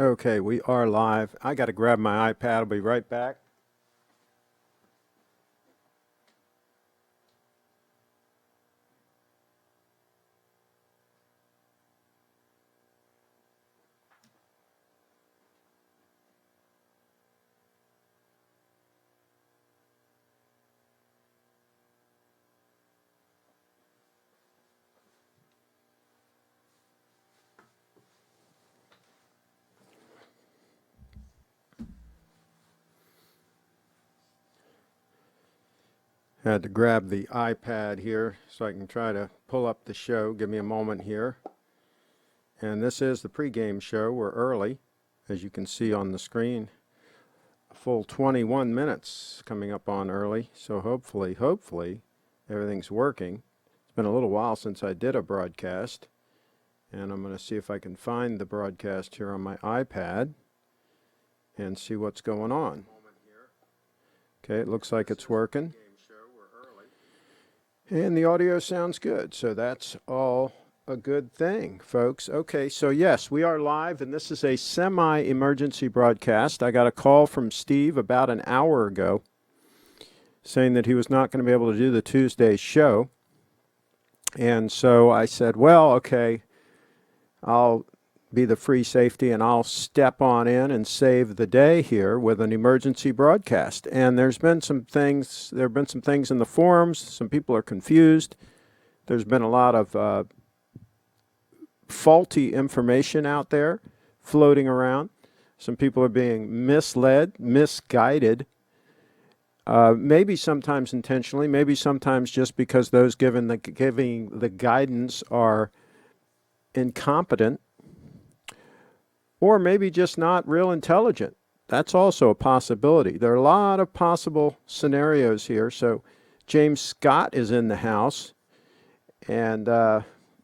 Okay, we are live. I got to grab my iPad. I'll be right back. I had to grab the iPad here so I can try to pull up the show. Give me a moment here. And this is the pregame show. We're early, as you can see on the screen. A full 21 minutes coming up on early. So hopefully, everything's working. It's been a little while since I did a broadcast. And I'm going to see if I can find the broadcast here on my iPad and see what's going on. Okay, it looks like it's working. And the audio sounds good, so that's all a good thing, folks. Okay, so yes, we are live, and this is a semi-emergency broadcast. I got a call from Steve about an hour ago saying that he was not going to be able to do the Tuesday show. And so I said, well, okay, I'll be the free safety and I'll step on in and save the day here with an emergency broadcast. And there have been some things in the forums. Some people are confused. There's been a lot of faulty information out there floating around. Some people are being misled, misguided, maybe sometimes intentionally, maybe sometimes just because those giving the guidance are incompetent, or maybe just not real intelligent. That's also a possibility. There are a lot of possible scenarios here. So James Scott is in the house, and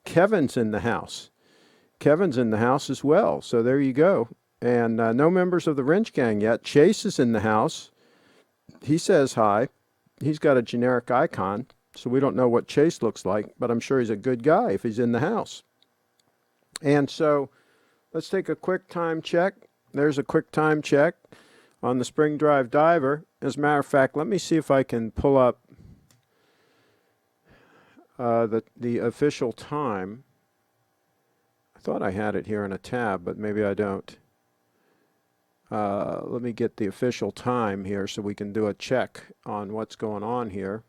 Kevin's in the house. Kevin's in the house as well. So there you go. And no members of the Wrench Gang yet. Chase is in the house. He says hi. He's got a generic icon, so we don't know what Chase looks like, but I'm sure he's a good guy if he's in the house. And so let's take a quick time check. There's a quick time check on the Spring Drive Diver. As a matter of fact, let me see if I can pull up the official time. I thought I had it here in a tab, but maybe I don't. Let me get the official time here so we can do a check on what's going on here.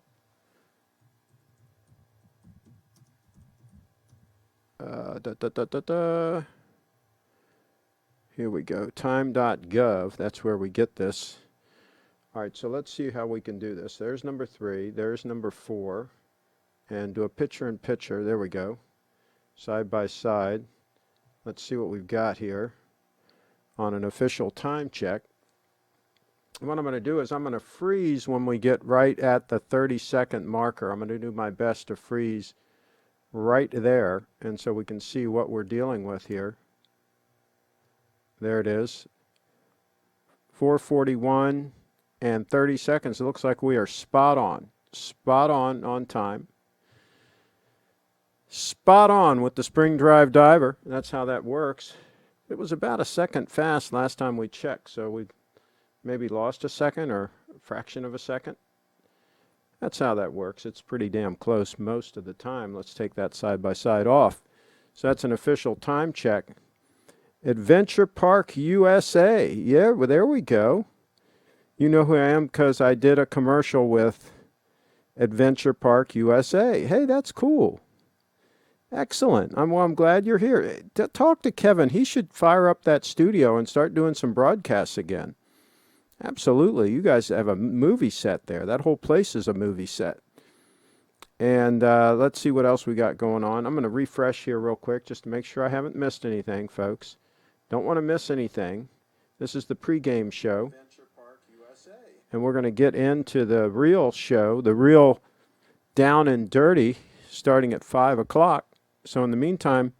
Here we go, time.gov, that's where we get this. All right, so let's see how we can do this. There's number 3, there's number 4, and do a picture-in-picture, there we go, side by side. Let's see what we've got here on an official time check. And what I'm going to do is I'm going to freeze when we get right at the 30-second marker. I'm going to do my best to freeze right there, and so we can see what we're dealing with here. There it is, 4:41 and 30 seconds. It looks like we are spot on time. Spot on with the Spring Drive Diver. That's how that works. It was about a second fast last time we checked, so we maybe lost a second or a fraction of a second. That's how that works. It's pretty damn close most of the time. Let's take that side by side off. So that's an official time check. Adventure Park USA. Yeah, well, there we go. You know who I am because I did a commercial with Adventure Park USA. Hey, that's cool. Excellent. I'm glad you're here. Talk to Kevin. He should fire up that studio and start doing some broadcasts again. Absolutely. You guys have a movie set there. That whole place is a movie set. And let's see what else we got going on. I'm going to refresh here real quick just to make sure I haven't missed anything, folks. Don't want to miss anything. This is the pregame show. Adventure Park USA. And we're going to get into the real show, the real down and dirty, starting at 5 o'clock. So in the meantime,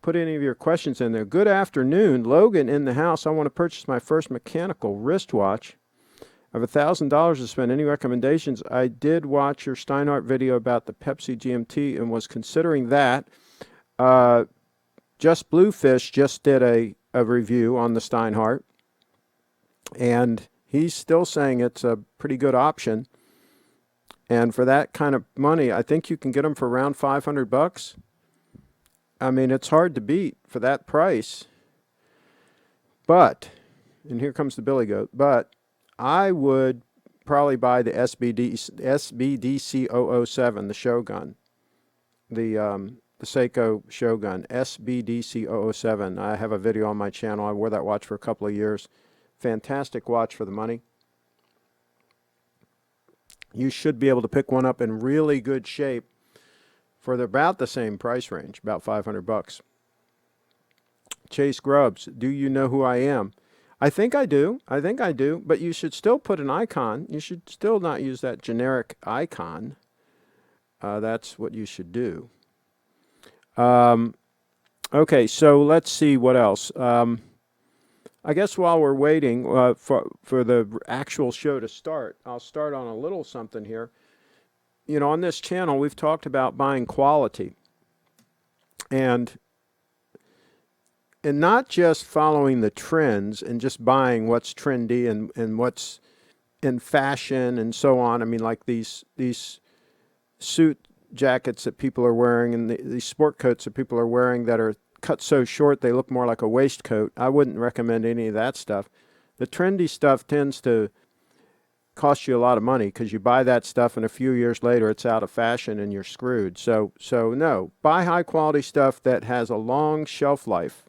put any of your questions in there. Good afternoon. Logan in the house. I want to purchase my first mechanical wristwatch. I have $1,000 to spend. Any recommendations? I did watch your Steinhardt video about the Pepsi GMT and was considering that. Just Bluefish just did a a review on the Steinhardt, and he's still saying it's a pretty good option. And for that kind of money, I think you can get them for around $500. I mean, it's hard to beat for that price. But, and here comes the Billy Goat, but I would probably buy the SBDC-007, the Shogun, the Seiko Shogun, SBDC-007. I have a video on my channel. I wore that watch for a couple of years. Fantastic watch for the money. You should be able to pick one up in really good shape for about the same price range, about $500. Chase Grubbs, do you know who I am? I think I do. I think I do. But you should still put an icon. You should still not use that generic icon. That's what you should do. Okay, so let's see what else. I guess while we're waiting for the actual show to start, I'll start on a little something here. You know, on this channel, we've talked about buying quality. And not just following the trends and just buying what's trendy and what's in fashion and so on. I mean, like these suit jackets that people are wearing and these sport coats that people are wearing that are cut so short they look more like a waistcoat. I wouldn't recommend any of that stuff. The trendy stuff tends to cost you a lot of money because you buy that stuff and a few years later it's out of fashion and you're screwed. So no, buy high quality stuff that has a long shelf life.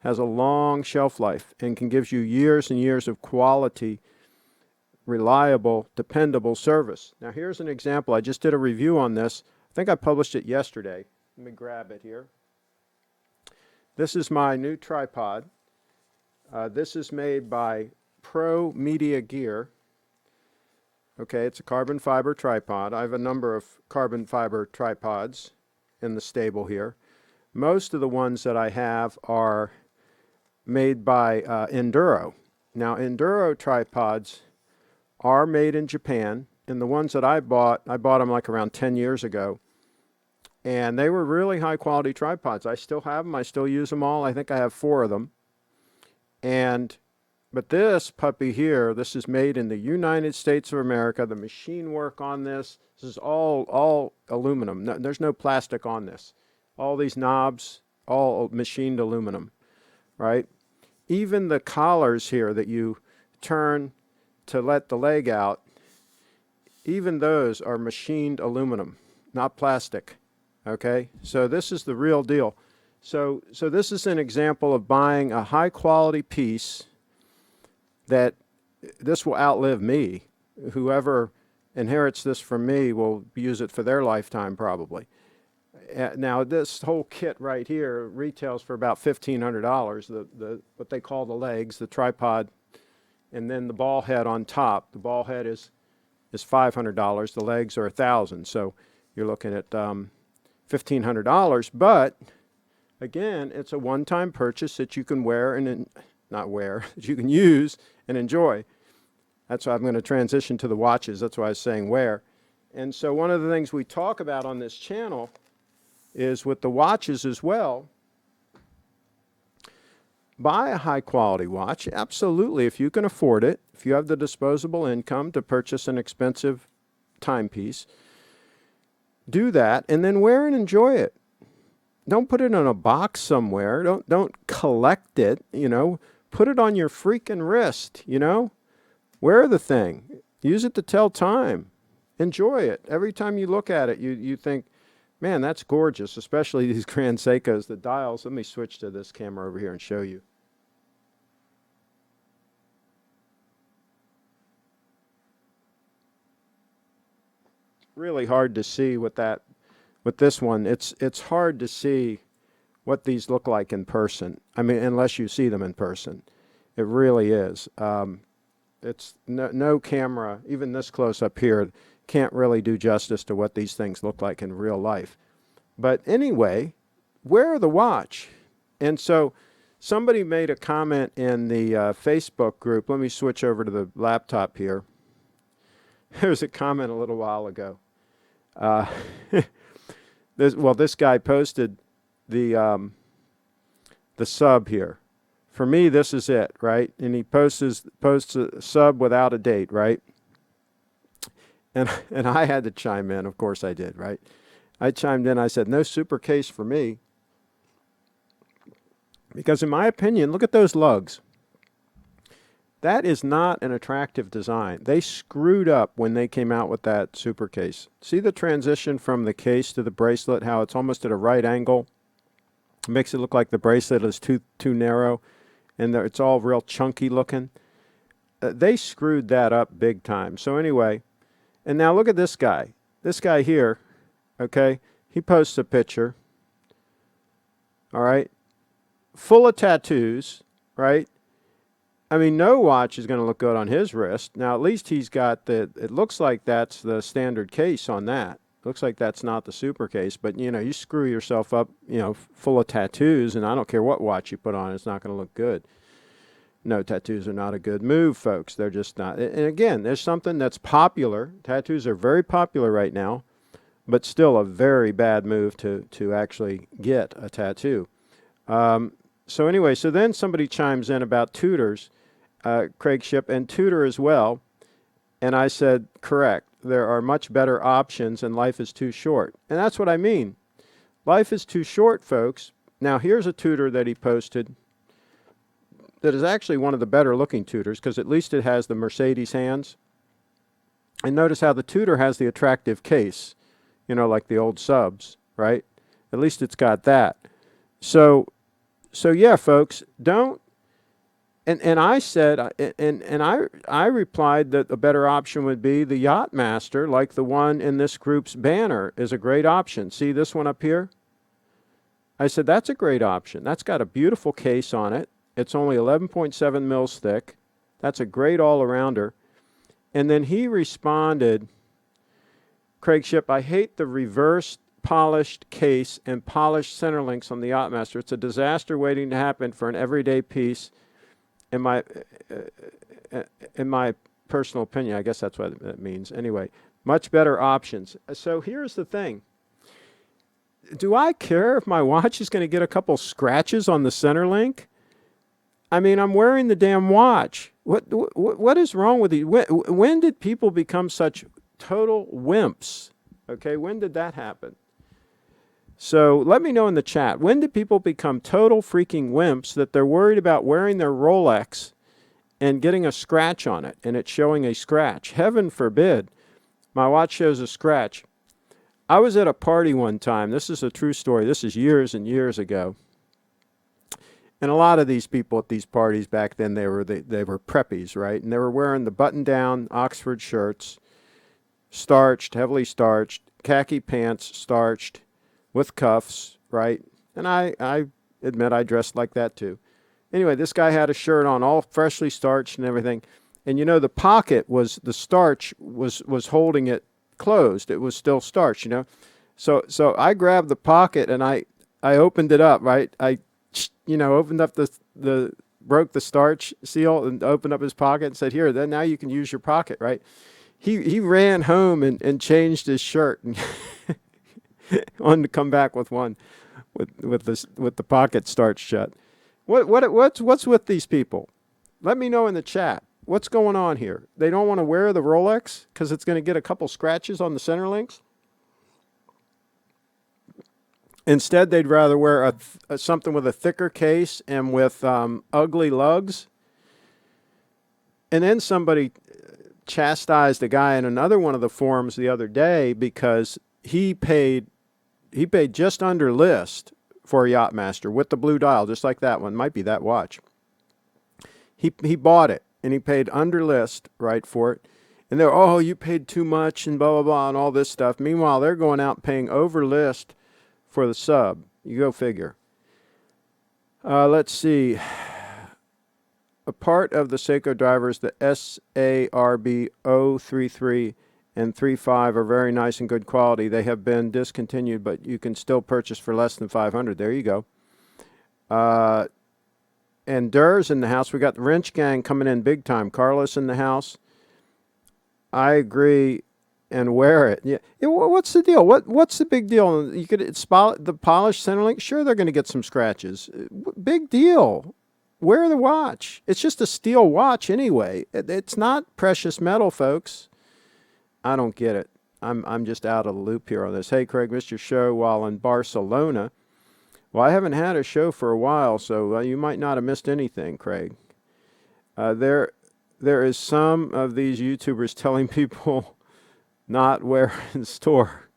And can give you years and years of quality, reliable, dependable service. Now here's an example. I just did a review on this. I think I published it yesterday. Let me grab it here. This is my new tripod. This is made by Pro Media Gear. Okay, it's a carbon fiber tripod. I have a number of carbon fiber tripods in the stable here. Most of the ones that I have are made by Enduro. Now, Enduro tripods are made in Japan, and the ones that I bought them like around 10 years ago, and they were really high quality tripods. I still have them. I still use them all. I think I have 4 of them. But this puppy here, this is made in the United States of America. The machine work on this is all aluminum. No, there's no plastic on this. All these knobs, all machined aluminum, right? Even the collars here that you turn to let the leg out, even those are machined aluminum, not plastic, okay? So this is the real deal. So this is an example of buying a high quality piece that this will outlive me. Whoever inherits this from me will use it for their lifetime probably. Now this whole kit right here retails for about $1,500. The what they call the legs, the tripod, and then the ball head on top. The ball head is $500. The legs are $1,000. So you're looking at $1,500. But again, it's a one-time purchase that you can wear and not wear, that you can use and enjoy. That's why I'm going to transition to the watches. That's why I was saying wear. And so one of the things we talk about on this channel is with the watches as well. Buy a high quality watch, absolutely, if you can afford it, if you have the disposable income to purchase an expensive timepiece. Do that and then wear and enjoy it. Don't put it in a box somewhere. Don't collect it, you know. Put it on your freaking wrist, you know. Wear the thing. Use it to tell time. Enjoy it. Every time you look at it, you think, man, that's gorgeous, especially these Grand Seikos, the dials. Let me switch to this camera over here and show you. Really hard to see with this one. It's hard to see what these look like in person. I mean, unless you see them in person. It really is. It's no camera, even this close up here, can't really do justice to what these things look like in real life. But anyway, wear the watch. And so somebody made a comment in the Facebook group. Let me switch over to the laptop here. There was a comment a little while ago. This guy posted the sub here. For me, this is it, right? And he posts a sub without a date, right? And I had to chime in. Of course I did, right? I chimed in. I said, no super case for me. Because in my opinion, look at those lugs. That is not an attractive design. They screwed up when they came out with that super case. See the transition from the case to the bracelet, how it's almost at a right angle? It makes it look like the bracelet is too narrow, and it's all real chunky looking. They screwed that up big time. So anyway, and now look at this guy. This guy here, okay, he posts a picture, all right, full of tattoos, right? I mean, no watch is going to look good on his wrist. Now, at least he's got it looks like that's the standard case on that. Looks like that's not the super case, but, you know, you screw yourself up, you know, full of tattoos, and I don't care what watch you put on, it's not going to look good. No, tattoos are not a good move, folks. They're just not. And again, there's something that's popular. Tattoos are very popular right now, but still a very bad move to actually get a tattoo. So anyway, so then somebody chimes in about tutors, CraigShip, and tutor as well. And I said, correct. There are much better options, and life is too short. And that's what I mean. Life is too short, folks. Now, here's a tutor that he posted that is actually one of the better looking tutors, because at least it has the Mercedes hands. And notice how the tutor has the attractive case, you know, like the old subs, right? At least it's got that. So yeah, folks, don't. And I said, and I replied that a better option would be the Yachtmaster, like the one in this group's banner, is a great option. See this one up here? I said, that's a great option. That's got a beautiful case on it. It's only 11.7 mils thick. That's a great all-arounder. And then he responded, CraigShip, I hate the reverse polished case and polished center links on the Yachtmaster. It's a disaster waiting to happen for an everyday piece. In my personal opinion, I guess that's what that means. Anyway, much better options. So here's the thing. Do I care if my watch is going to get a couple scratches on the center link? I mean, I'm wearing the damn watch. What is wrong with you? When did people become such total wimps? Okay, when did that happen? So let me know in the chat, when did people become total freaking wimps that they're worried about wearing their Rolex and getting a scratch on it, and it's showing a scratch? Heaven forbid my watch shows a scratch. I was at a party one time. This is a true story. This is years and years ago. And a lot of these people at these parties back then, they were preppies, right? And they were wearing the button-down Oxford shirts, starched, heavily starched, khaki pants, starched, with cuffs, right? And I admit I dressed like that too. Anyway, this guy had a shirt on, all freshly starched and everything. And you know, the pocket was, the starch was holding it closed. It was still starched, you know. So I grabbed the pocket and I opened it up, right? I opened up broke the starch seal and opened up his pocket and said, here, then now you can use your pocket, right? He ran home and changed his shirt and wanted to come back with one with the pocket starched shut. What's with these people? Let me know in the chat. What's going on here? They don't want to wear the Rolex because it's going to get a couple scratches on the center links? Instead, they'd rather wear something with a thicker case and with ugly lugs. And then somebody chastised a guy in another one of the forums the other day because he paid just under list for a Yachtmaster with the blue dial, just like that one. Might be that watch. He bought it, and he paid under list, right, for it. And they're, oh, you paid too much and blah, blah, blah, and all this stuff. Meanwhile, they're going out and paying over list for the sub. You go figure. Let's see. A part of the Seiko drivers, the SARB 033 and 35 are very nice and good quality. They have been discontinued, but you can still purchase for less than $500. There you go. And Durr's in the house. We got the Wrench Gang coming in big time. Carlos in the house. I agree, and wear it. Yeah. What's the deal? What's the big deal? You could the polished center link. Sure, they're going to get some scratches. Big deal. wear the watch. It's just a steel watch anyway. It's not precious metal, folks. I don't get it. I'm just out of the loop here on this. Hey, Craig, missed your show while in Barcelona. Well, I haven't had a show for a while, so you might not have missed anything, Craig. There is some of these YouTubers telling people not wear in store.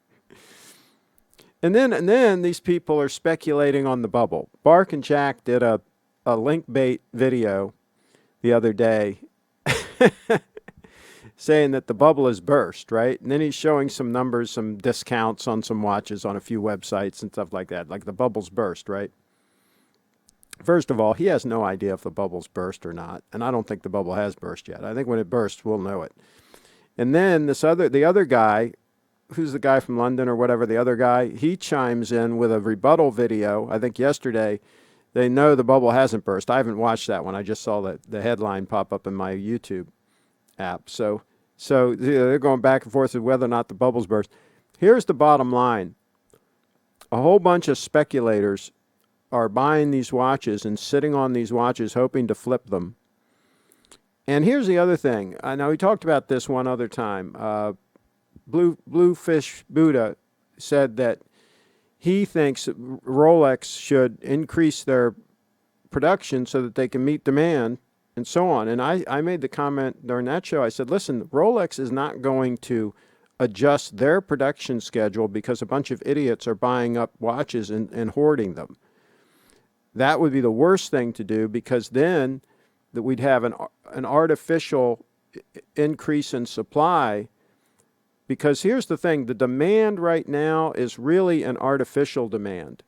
And then these people are speculating on the bubble. Bark and Jack did a link bait video the other day saying that the bubble has burst, right? And then he's showing some numbers, some discounts on some watches on a few websites and stuff like that. Like the bubble's burst, right? First of all, he has no idea if the bubble's burst or not. And I don't think the bubble has burst yet. I think when it bursts, we'll know it. And then the other guy, who's the guy from London or whatever, the other guy, he chimes in with a rebuttal video, I think yesterday. They know the bubble hasn't burst. I haven't watched that one. I just saw the headline pop up in my YouTube app. So they're going back and forth with whether or not the bubble's burst. Here's the bottom line. A whole bunch of speculators are buying these watches and sitting on these watches hoping to flip them. And here's the other thing. I know we talked about this one other time. Bluefish Buddha said that he thinks Rolex should increase their production so that they can meet demand and so on. And I made the comment during that show. I said, listen, Rolex is not going to adjust their production schedule because a bunch of idiots are buying up watches and hoarding them. That would be the worst thing to do, because then that we'd have an artificial increase in supply. Because here's the thing, the demand right now is really an artificial demand,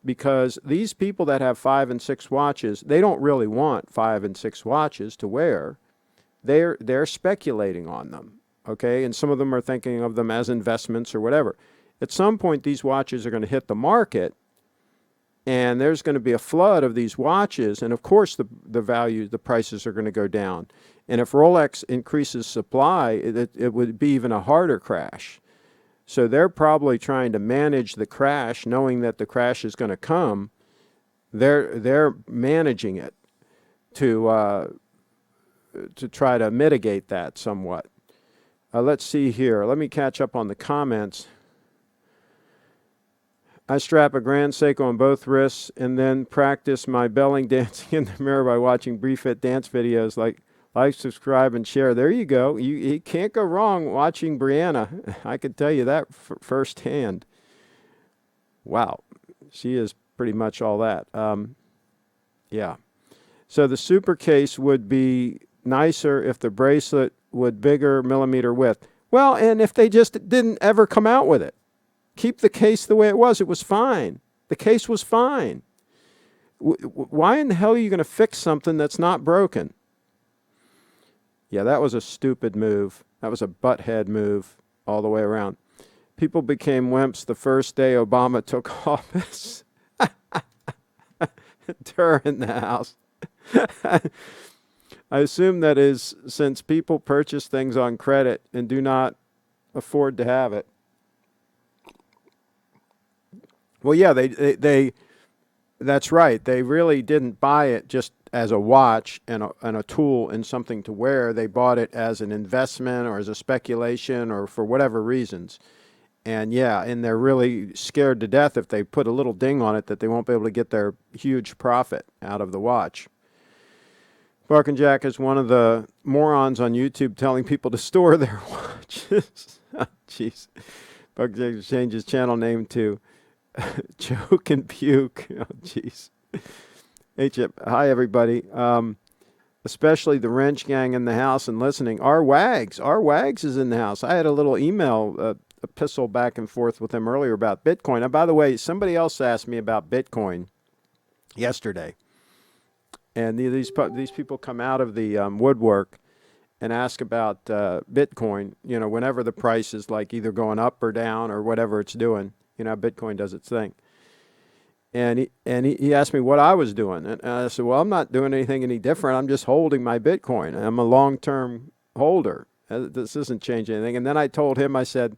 because these people that have 5 and 6 watches, they don't really want 5 and 6 watches to wear. They're speculating on them, okay? And some of them are thinking of them as investments or whatever. At some point, these watches are going to hit the market, and there's going to be a flood of these watches, and of course the prices are going to go down. And if Rolex increases supply, it would be even a harder crash. So they're probably trying to manage the crash, knowing that the crash is going to come. They're managing it to try to mitigate that somewhat. Let's see here. Let me catch up on the comments. I strap a Grand Seiko on both wrists and then practice my belling dancing in the mirror by watching brief fit dance videos. Like, subscribe, and share. There you go. You can't go wrong watching Brianna. I can tell you that firsthand. Wow. She is pretty much all that. Yeah. So the super case would be nicer if the bracelet would bigger millimeter width. Well, and if they just didn't ever come out with it. Keep the case the way it was. It was fine. The case was fine. Why in the hell are you going to fix something that's not broken? Yeah, that was a stupid move. That was a butthead move all the way around. People became wimps the first day Obama took office. Tur in the house. I assume that is since people purchase things on credit and do not afford to have it. Well, yeah, they that's right. They really didn't buy it just as a watch and a tool and something to wear. They bought it as an investment or as a speculation or for whatever reasons. And yeah, and they're really scared to death if they put a little ding on it that they won't be able to get their huge profit out of the watch. Bark and Jack is one of the morons on YouTube telling people to store their watches. Jeez. Bark and Jack changed his channel name to Joke and Puke. Oh, jeez. Hey, Chip. Hi, everybody. Especially the Wrench Gang in the house and listening. Our Wags is in the house. I had a little email epistle back and forth with him earlier about Bitcoin. And by the way, somebody else asked me about Bitcoin yesterday. And these people come out of the woodwork and ask about Bitcoin, whenever the price is like either going up or down or whatever it's doing. Bitcoin does its thing. And he asked me what I was doing. And I said, well, I'm not doing anything any different. I'm just holding my Bitcoin. I'm a long-term holder. This isn't changing anything. And then I told him, I said,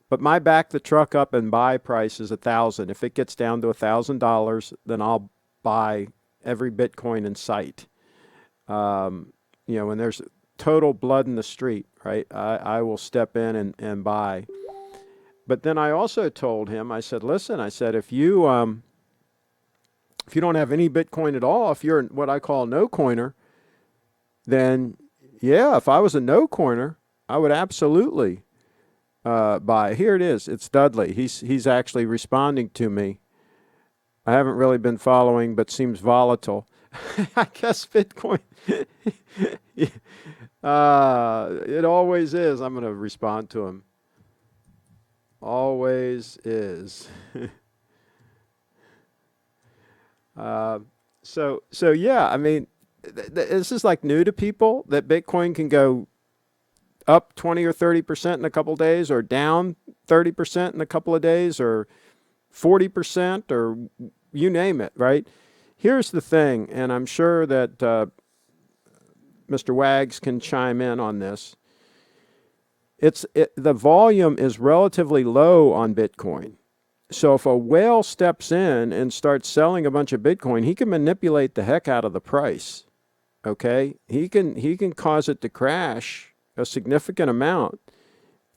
but my back the truck up and buy price is $1,000. If it gets down to $1,000, then I'll buy every Bitcoin in sight. When there's total blood in the street, right, I will step in and buy. But then I also told him, I said, listen, I said, if you don't have any Bitcoin at all, if you're what I call a no-coiner, then yeah, if I was a no-coiner, I would absolutely buy. Here it is. It's Dudley. He's actually responding to me. I haven't really been following, but seems volatile. I guess Bitcoin. It always is. I'm going to respond to him. Always is. So yeah, I mean, this is like new to people, that Bitcoin can go up 20 or 30% in a couple of days, or down 30% in a couple of days, or 40%, or you name it, right? Here's the thing, and I'm sure that Mr. Wags can chime in on this. The volume is relatively low on Bitcoin. So if a whale steps in and starts selling a bunch of Bitcoin, he can manipulate the heck out of the price. Okay? He can cause it to crash a significant amount.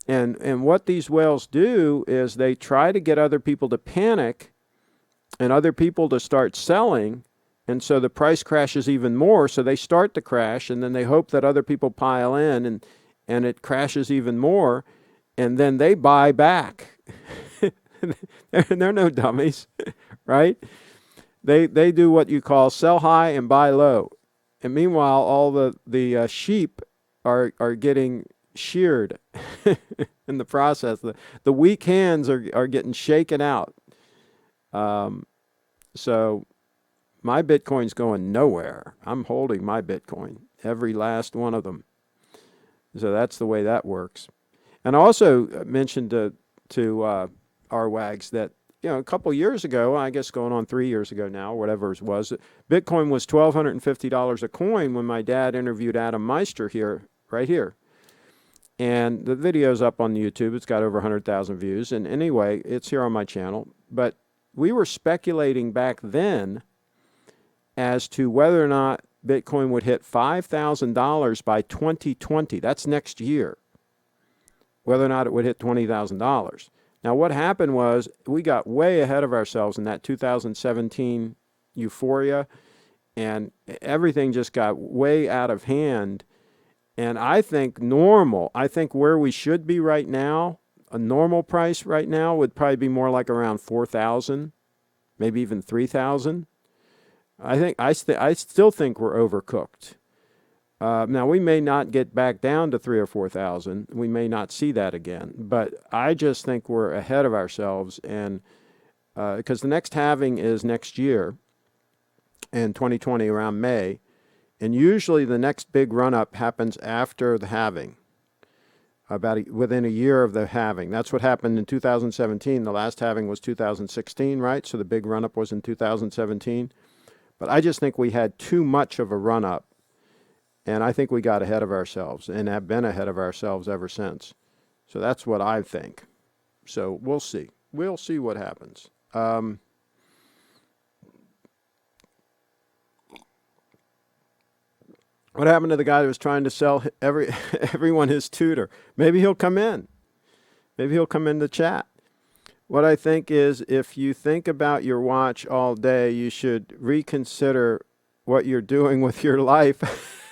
And what these whales do is they try to get other people to panic and other people to start selling, and so the price crashes even more. So they start to crash, and then they hope that other people pile in, and it crashes even more, and then they buy back. They're no dummies, right? They do what you call sell high and buy low. And meanwhile, all the sheep are getting sheared in the process. The weak hands are getting shaken out. So my Bitcoin's going nowhere. I'm holding my Bitcoin, every last one of them. So that's the way that works. And I also mentioned to our Wags that, a couple of years ago, I guess going on 3 years ago now, whatever it was, Bitcoin was $1,250 a coin when my dad interviewed Adam Meister right here. And the video's up on YouTube. It's got over 100,000 views. And anyway, it's here on my channel. But we were speculating back then as to whether or not Bitcoin would hit $5,000 by 2020. That's next year. Whether or not it would hit $20,000. Now, what happened was we got way ahead of ourselves in that 2017 euphoria, and everything just got way out of hand. And I think where we should be right now, a normal price right now would probably be more like around 4,000, maybe even 3,000. I still think we're overcooked. Now, we may not get back down to 3,000 or 4,000. We may not see that again. But I just think we're ahead of ourselves. And because the next halving is next year, in 2020, around May. And usually the next big run-up happens after the halving, within a year of the halving. That's what happened in 2017. The last halving was 2016, right? So the big run-up was in 2017. But I just think we had too much of a run-up. And I think we got ahead of ourselves and have been ahead of ourselves ever since. So that's what I think. So we'll see. We'll see what happens. What happened to the guy that was trying to sell everyone his tutor? Maybe he'll come in. Maybe he'll come in the chat. What I think is, if you think about your watch all day, you should reconsider what you're doing with your life.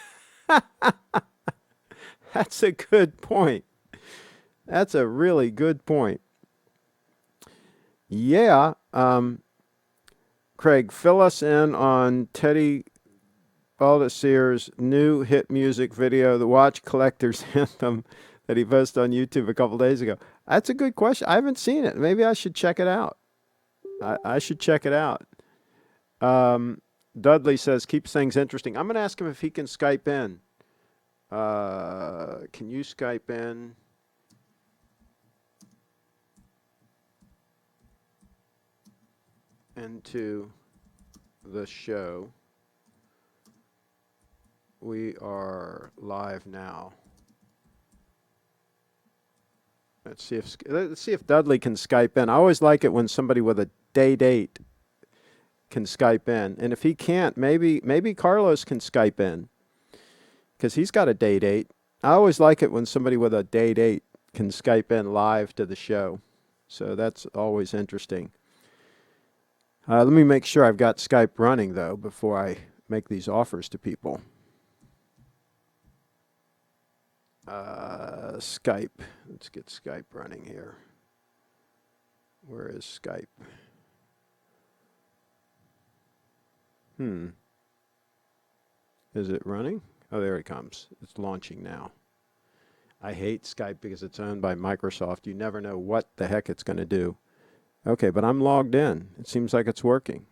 That's a good point. That's a really good point. Yeah. Craig, fill us in on Teddy Baldassier's new hit music video, The Watch Collector's Anthem, that he posted on YouTube a couple days ago. That's a good question. I haven't seen it. Maybe I should check it out. I should check it out. Dudley says, keeps things interesting. I'm going to ask him if he can Skype in. Can you Skype in? Into the show. We are live now. Let's see if Dudley can Skype in. I always like it when somebody with a date can Skype in. And if he can't, maybe Carlos can Skype in because he's got a date 8. I always like it when somebody with a date 8 can Skype in live to the show. So that's always interesting. Let me make sure I've got Skype running, though, before I make these offers to people. Skype. Let's get Skype running here. Where is Skype? Is it running? Oh, there it comes. It's launching now. I hate Skype because it's owned by Microsoft. You never know what the heck it's going to do. Okay, but I'm logged in. It seems like it's working.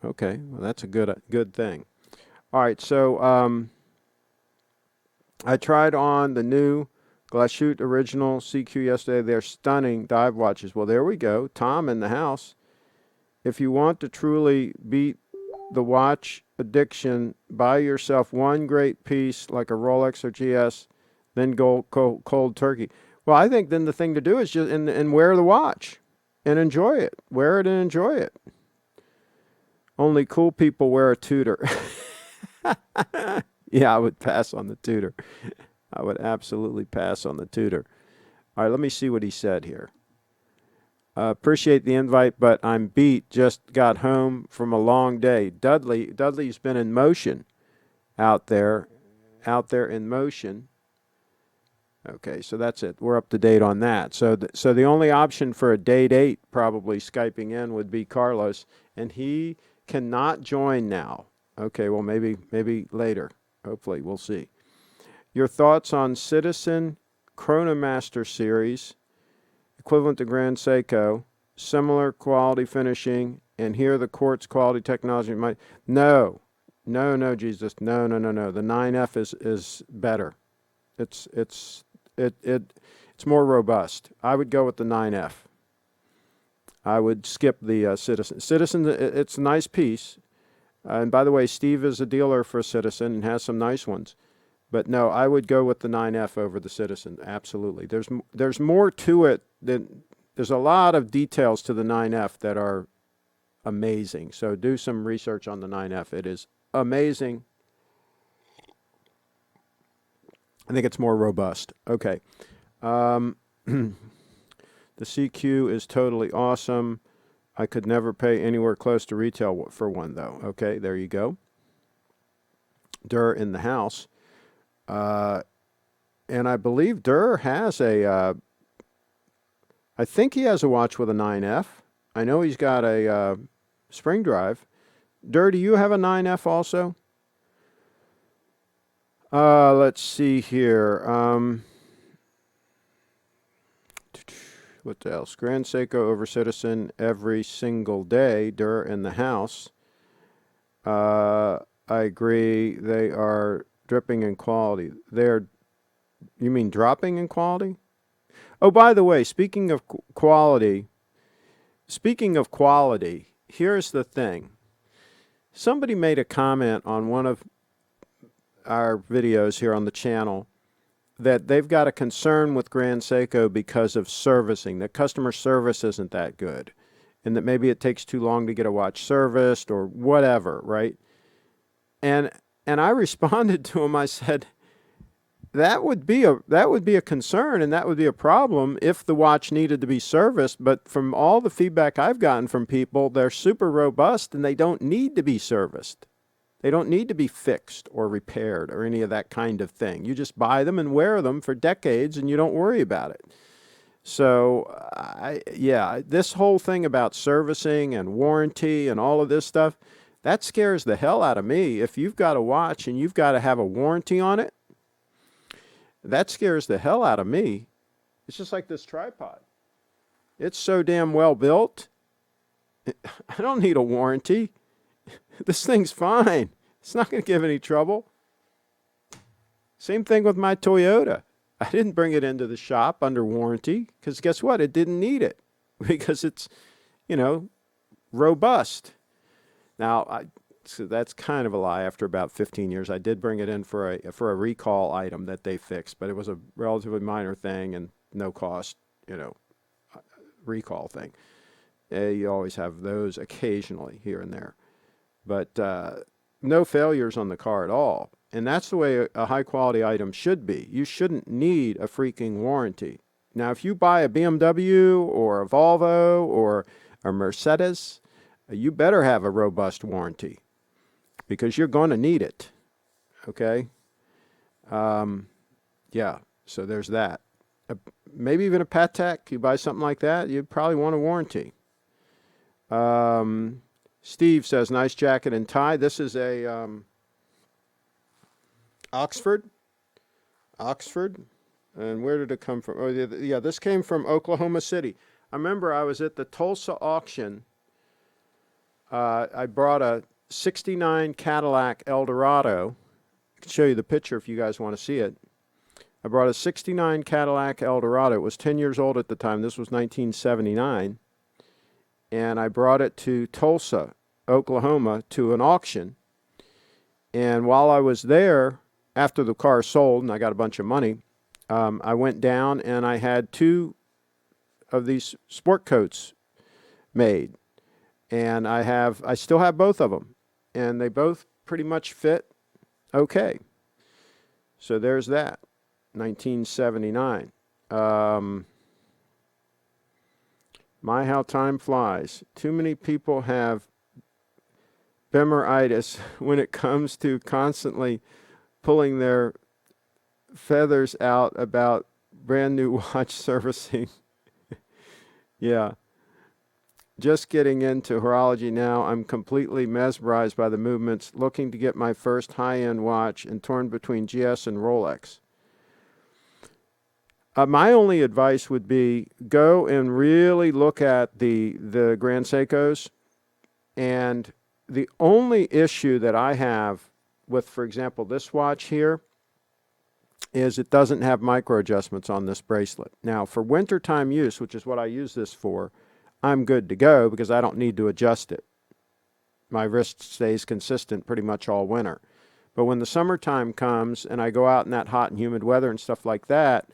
Okay, well, that's a good thing. All right, so I tried on the new Glashütte Original CQ yesterday. They're stunning dive watches. Well, there we go. Tom in the house. If you want to truly beat the watch addiction, buy yourself one great piece like a Rolex or GS, then go cold turkey. Well, I think then the thing to do is just and wear the watch and enjoy it. Wear it and enjoy it. Only cool people wear a Tudor. Yeah, I would pass on the Tudor. I would absolutely pass on the Tudor. All right, let me see what he said here. Appreciate the invite, but I'm beat. Just got home from a long day. Dudley's been in motion out there in motion. Okay, so that's it. We're up to date on that. So the only option for a date 8 probably Skyping in would be Carlos, and he cannot join now. Okay, well maybe later. Hopefully, we'll see. Your thoughts on Citizen Chronomaster series, equivalent to Grand Seiko, similar quality finishing, and here the quartz quality technology might. No, Jesus, no. The 9F is better. It's more robust. I would go with the 9F. I would skip the Citizen. Citizen, it's a nice piece. And by the way, Steve is a dealer for Citizen and has some nice ones. But no, I would go with the 9F over the Citizen. Absolutely. There's more to it than there's a lot of details to the 9F that are amazing. So do some research on the 9F. It is amazing. I think it's more robust. Okay. The CQ is totally awesome. I could never pay anywhere close to retail for one, though. Okay, there you go. Durr in the house. And I believe Durr has I think he has a watch with a 9F. I know he's got a spring drive. Durr, do you have a 9F also? Let's see here. What else? Grand Seiko over Citizen every single day. Durr in the house. I agree. They are dripping in quality. You mean dropping in quality? Oh, by the way, speaking of quality, here's the thing. Somebody made a comment on one of our videos here on the channel that they've got a concern with Grand Seiko because of servicing, that customer service isn't that good, and that maybe it takes too long to get a watch serviced or whatever, right? And I responded to him. I said, that would be a concern and that would be a problem if the watch needed to be serviced. But from all the feedback I've gotten from people, they're super robust and they don't need to be serviced. They don't need to be fixed or repaired or any of that kind of thing. You just buy them and wear them for decades and you don't worry about it. So, this whole thing about servicing and warranty and all of this stuff, that scares the hell out of me. If you've got a watch and you've got to have a warranty on it, that scares the hell out of me. It's just like this tripod. It's so damn well built. I don't need a warranty. This thing's fine. It's not going to give any trouble. Same thing with my Toyota. I didn't bring it into the shop under warranty because guess what? It didn't need it because it's, robust. Now, so that's kind of a lie. After about 15 years, I did bring it in for a recall item that they fixed, but it was a relatively minor thing and no cost, recall thing. You always have those occasionally here and there. But no failures on the car at all. And that's the way a high-quality item should be. You shouldn't need a freaking warranty. Now, if you buy a BMW or a Volvo or a Mercedes, you better have a robust warranty because you're going to need it. Okay? Yeah, so there's that. Maybe even a Patek. You buy something like that, you'd probably want a warranty. Steve says, nice jacket and tie. This is a Oxford. And where did it come from? Oh, yeah, this came from Oklahoma City. I remember I was at the Tulsa auction. I brought a 69 Cadillac Eldorado. I can show you the picture if you guys want to see it. I brought a 69 Cadillac Eldorado. It was 10 years old at the time. This was 1979. And I brought it to Tulsa, Oklahoma, to an auction. And while I was there, after the car sold and I got a bunch of money, I went down and I had 2 of these sport coats made. And I still have both of them. And they both pretty much fit okay. So there's that. 1979. My, how time flies. Too many people have Bemeritis when it comes to constantly pulling their feathers out about brand new watch servicing. Yeah. Just getting into horology now. I'm completely mesmerized by the movements, looking to get my first high-end watch and torn between GS and Rolex. My only advice would be go and really look at the Grand Seikos. And the only issue that I have with, for example, this watch here is it doesn't have micro adjustments on this bracelet. Now, for wintertime use, which is what I use this for, I'm good to go because I don't need to adjust it. My wrist stays consistent pretty much all winter. But when the summertime comes and I go out in that hot and humid weather and stuff like that,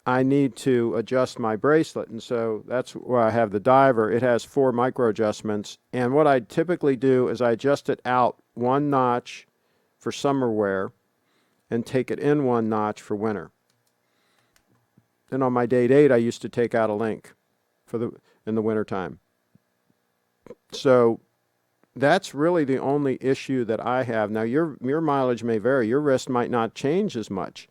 I need to adjust my bracelet. And so that's where I have the diver. It has 4 micro adjustments. And what I typically do is I adjust it out 1 notch for summer wear and take it in 1 notch for winter. Then on my date 8, I used to take out a link in the wintertime. So that's really the only issue that I have. Now, your mileage may vary. Your wrist might not change as much.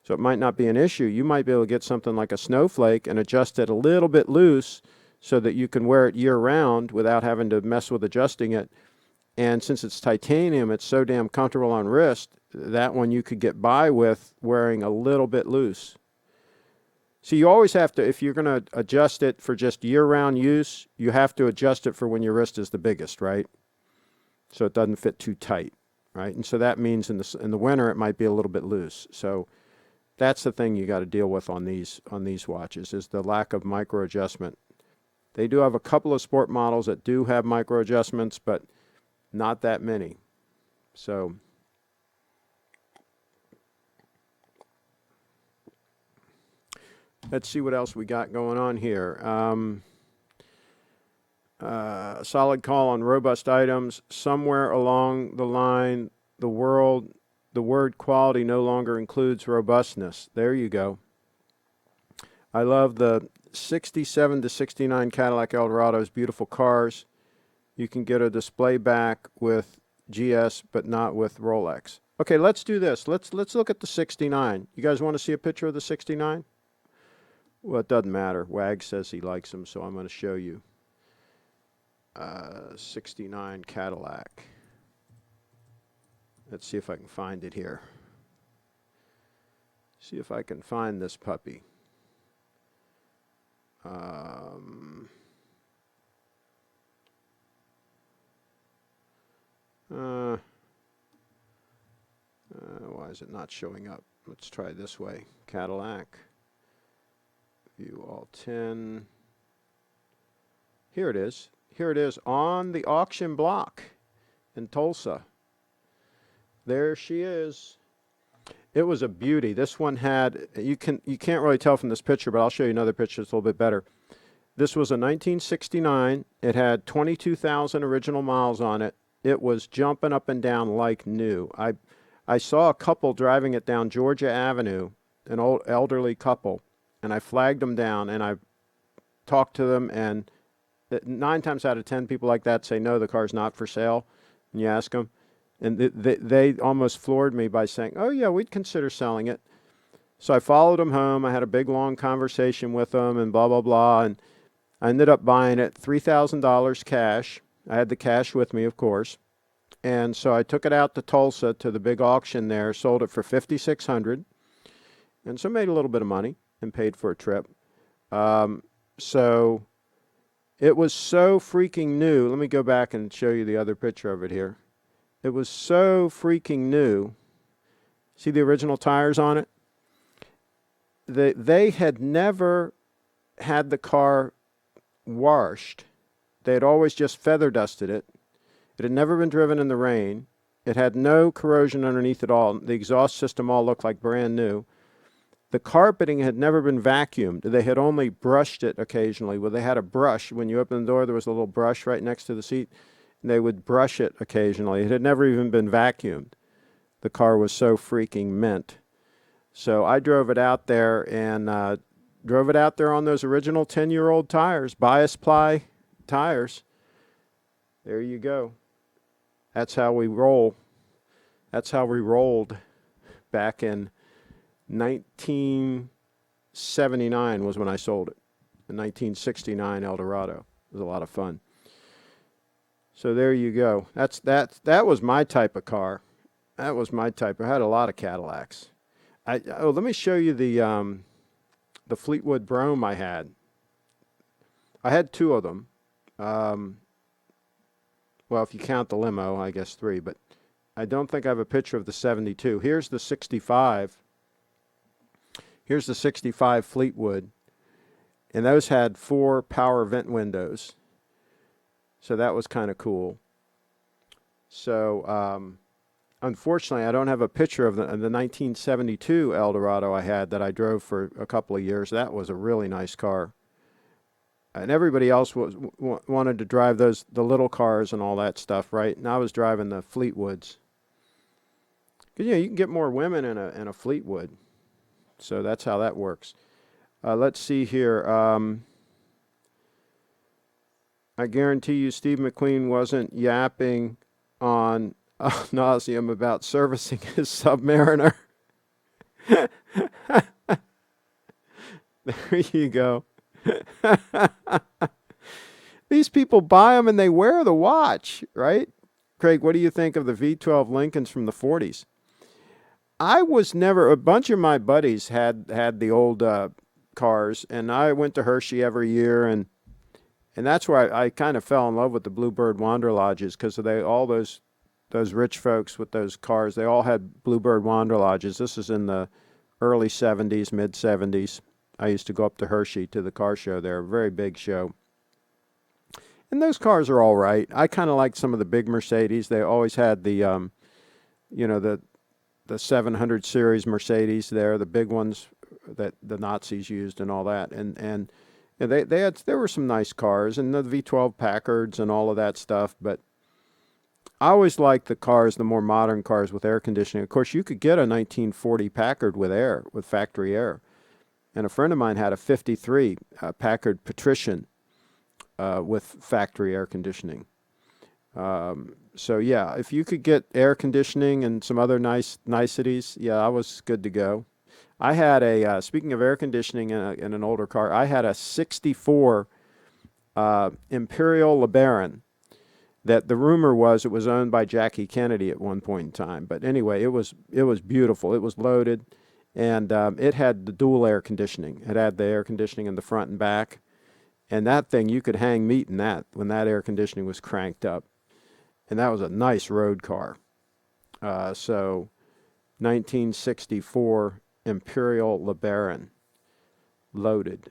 So it might not be an issue. You might be able to get something like a snowflake and adjust it a little bit loose so that you can wear it year-round without having to mess with adjusting it. And since it's titanium, it's so damn comfortable on wrist, that one you could get by with wearing a little bit loose. So you always have to, if you're going to adjust it for just year-round use, you have to adjust it for when your wrist is the biggest, right? So it doesn't fit too tight, right? And so that means in the winter it might be a little bit loose. So that's the thing you got to deal with on these watches, is the lack of micro adjustment. They do have a couple of sport models that do have micro adjustments, but not that many. So let's see what else we got going on here. Solid call on robust items. Somewhere along the line, the word quality no longer includes robustness. There you go. I love the 67 to 69 Cadillac Eldorados, beautiful cars. You can get a display back with GS, but not with Rolex. Okay, let's do this. Let's look at the 69. You guys want to see a picture of the 69? Well, it doesn't matter. Wag says he likes them, so I'm going to show you. 69 Cadillac. Let's see if I can find it here. See if I can find this puppy. Why is it not showing up? Let's try this way. Cadillac. View all 10. Here it is. Here it is on the auction block in Tulsa. There she is. It was a beauty. This one had, you can't really tell from this picture, but I'll show you another picture that's a little bit better. This was a 1969. It had 22,000 original miles on it. it was jumping up and down like new. I saw a couple driving it down Georgia Avenue, an old elderly couple, and I flagged them down and I talked to them, and 9 times out of 10 people like that say no, the car's not for sale. And you ask them, and they almost floored me by saying, oh yeah, we'd consider selling it. So I followed them home. I had a big long conversation with them and blah blah blah, and I ended up buying it $3,000 cash. I had the cash with me, of course. And so I took it out to Tulsa to the big auction there, sold it for $5,600, and so made a little bit of money and paid for a trip. So it was so freaking new. Let me go back and show you the other picture of it here. It was so freaking new. See the original tires on it? They had never had the car washed. They had always just feather dusted it. It had never been driven in the rain. It had no corrosion underneath at all. The exhaust system all looked like brand new. The carpeting had never been vacuumed. They had only brushed it occasionally. Well, they had a brush. When you open the door, there was a little brush right next to the seat, and they would brush it occasionally. It had never even been vacuumed. The car was so freaking mint. So I drove it out there and drove it out there on those original 10-year-old tires, bias ply tires. There you go. That's how we roll. That's how we rolled back in 1979 was when I sold it. The 1969 Eldorado. It was a lot of fun. So there you go. That was my type of car. That was my type. I had a lot of Cadillacs. Let me show you the Fleetwood Brougham I had. I had 2 of them. Well, if you count the limo, I guess 3, but I don't think I have a picture of the 72. Here's the 65. Here's the 65 Fleetwood, and those had 4 power vent windows. So that was kind of cool. So, unfortunately, I don't have a picture of the 1972 Eldorado I had that I drove for a couple of years. That was a really nice car. And everybody else wanted to drive the little cars and all that stuff, right? And I was driving the Fleetwoods. Because, you can get more women in a Fleetwood. So that's how that works. Let's see here. I guarantee you Steve McQueen wasn't yapping on nauseum about servicing his Submariner. There you go. These people buy them and they wear the watch, right? Craig, what do you think of the V12 Lincolns from the 40s? I was never, a bunch of my buddies had the old cars, and I went to Hershey every year, and that's where I kind of fell in love with the Bluebird Wanderlodges, because all those rich folks with those cars, they all had Bluebird Wanderlodges. This is in the early 70s, mid 70s. I used to go up to Hershey to the car show there, a very big show. And those cars are all right. I kind of like some of the big Mercedes. They always had the 700 series Mercedes there, the big ones that the Nazis used and all that. And there were some nice cars, and the V12 Packards and all of that stuff. But I always liked the cars, the more modern cars with air conditioning. Of course, you could get a 1940 Packard with factory air. And a friend of mine had a 53 Packard Patrician with factory air conditioning. So yeah, if you could get air conditioning and some other niceties, yeah, I was good to go. I had speaking of air conditioning in an older car, I had a 64 Imperial LeBaron that the rumor was it was owned by Jackie Kennedy at one point in time. But anyway, it was beautiful. It was loaded, and it had the dual air conditioning. It had the air conditioning in the front and back, and that thing, you could hang meat in that when that air conditioning was cranked up. And that was a nice road car. So 1964 Imperial LeBaron, loaded.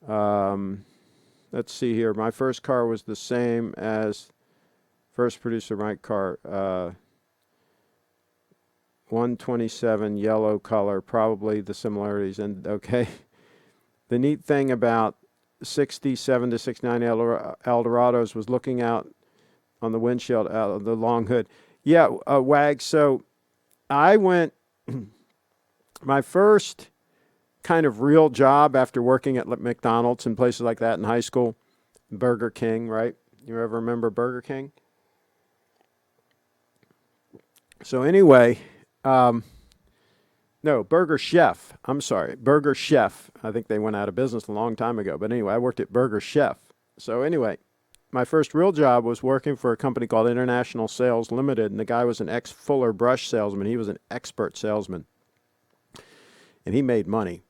Let's see here. My first car was the same as first producer Mike car. 127 yellow color, probably the similarities. And okay, the neat thing about 67 to 69 Eldorados was looking out on the windshield, the long hood. Yeah, Wags. So I went, my first kind of real job after working at McDonald's and places like that in high school, Burger King, right? You ever remember Burger King? So anyway, no, Burger Chef. I'm sorry, Burger Chef. I think they went out of business a long time ago. But anyway, I worked at Burger Chef. So anyway, my first real job was working for a company called International Sales Limited, and the guy was an ex-Fuller Brush salesman. He was an expert salesman, and he made money.